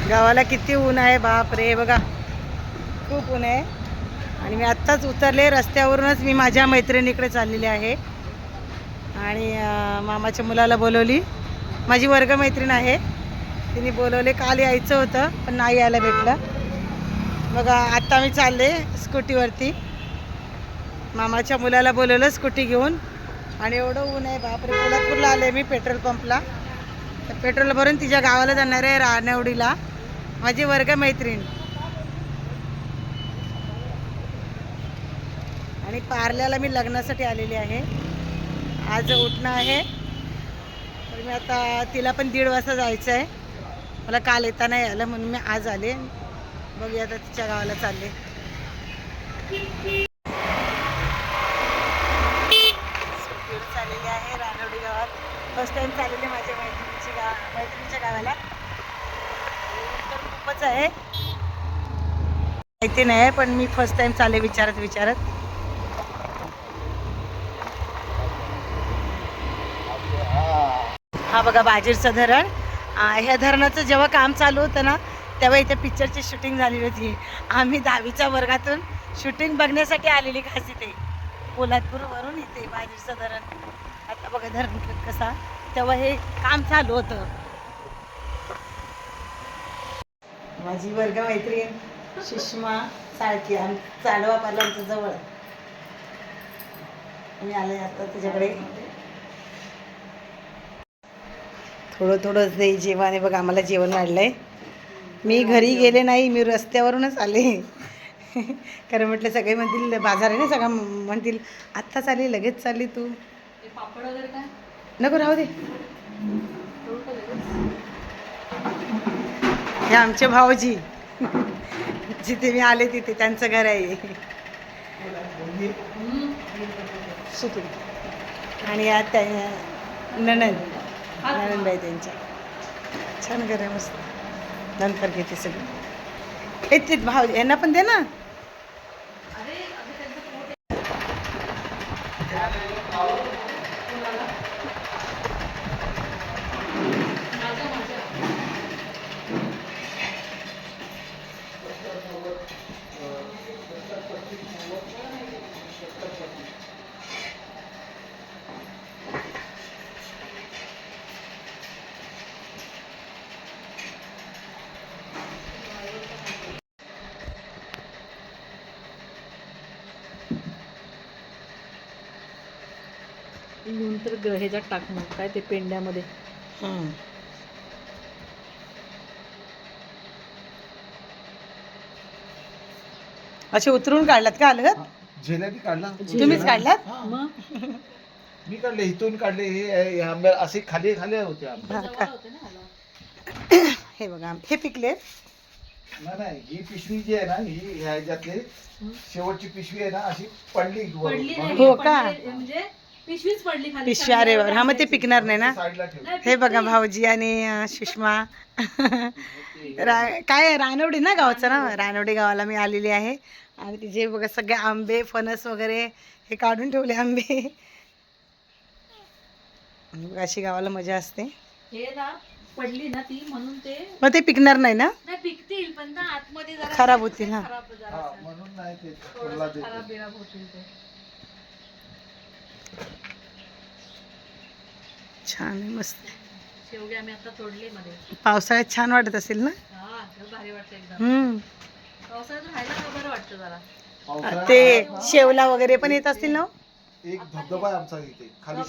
गावाला किती ऊन आहे बाप रे, बघा खूप ऊन आहे. आणि मी आत्ताच उतरले रस्त्यावरूनच, मी माझ्या मैत्रिणीकडे चाललेली आहे. आणि मामाच्या मुलाला बोलवली, माझी वर्गमैत्रीण आहे, तिने बोलवले. काल यायचं होतं पण नाही यायला भेटलं. बघा आत्ता मी चालले स्कूटीवरती, मामाच्या मुलाला बोलवलं स्कूटी घेऊन. आणि एवढं ऊन आहे बापरे. कोल्हापूरला आले मी पेट्रोल पंपला, तर पेट्रोल भरून तिच्या गावाला जाणार आहे रानवडीला, माझी वर्गमैत्रीण. आणि पार्ल्याला मी लग्नासाठी आलेली आहे. आज उठणं आहे, तर मी आता तिला पण 1:30 वाजता जायचं आहे. मला काल येता नाही आलं म्हणून मी आज आले. बघूया आता तिच्या गावाला चालले. चाललेली आहे रानवडी गावात. फर्स्ट टाइम चाललेली माझ्या मैत्रिणीच्या गावाला. तर खूपच आहे, माहिती नाही पण मी फर्स्ट टाइम चालले विचारत. हा बघा बाजीरचं धरण. ह्या धरणाचं जेव्हा काम चालू होतं ना, तेव्हा इथे पिक्चरची शूटिंग झालेली होती. आम्ही 10वीच्या वर्गातून शूटिंग बघण्यासाठी आलेली खास इथे पोलादपूरवरून इथे बाजीरचं धरण. आता बघा धरण कसा, तेव्हा हे काम चालू होतं. माझी वर्गमैत्रीण सुषमा साळकी, आणि चालवा पार्लरच्या जवळ मी आले आता तुझ्याकडे. थोडंच नाही जेवण आहे बघा, आम्हाला जेवण वाढलंय. मी घरी गेले नाही, मी रस्त्यावरूनच आले. कारण म्हटलं सगळे म्हणतील बाजार आहे ना, सगळं म्हणतील आत्ता चालली लगेच चालली तू. पापड वगैरे काय नको राहू दे. हे आमचे भाऊजी, जिथे मी आले तिथे त्यांचं घर आहे. आणि या त्या नणंदबाई त्यांच्या, छान घर आहे मस्त. नंतर घेते सगळं. ते भाऊ यांना पण दे ना. नंतर ह्याच्यात टाकणं काय ते पेंड्यामध्ये. असे उतरून काढलात का अलगत? झेल्याने काढला. तुम्हीच काढलात? मग मी काढले, इथून काढले. हे आंबे असे खाली होते आंबे. हा का? हे बघा हे पिकले. नाही ही पिशवी जी आहे ना, ही ह्याच्यातली शेवटची पिशवी आहे ना, अशी पडली पडली नाही, हो का? म्हणजे पिशवीच पडली खाली. पिशव्या रे, हा मग ते पिकणार नाही ना. साईडला ठेवली. हे बघा भाऊजी आणि सुषमा. काय रानवडी ना गावाचं ना, रानवडी गावाला मी आलेली आहे. आणि तिचे बघा सगळे आंबे फणस वगैरे हे काढून ठेवले आंबे. अशी गावाला मजा असते. हे ना पडली ना ती, म्हणून ते मग ते पिकणार नाही ना, नाही पिकतील पण ना आतमध्ये जरा खराब होतील ना. खराब जरा हा, म्हणून नाही ते थोडंसं फुलला देते. खराब बिराब होतील ते. छान आहे मस्त. शेवगे आम्ही आता तोडले मध्ये. पावसाळ्यात छान वाटत असेल ना. हा भारी वाटतं एकदम. पावसाळ्यात राहायला का बरं वाटतं जरा. पावसाळ्यात ते शेवला वगैरे पण येत असतील ना. एक धबधबा आहे आमचा इथे खाली.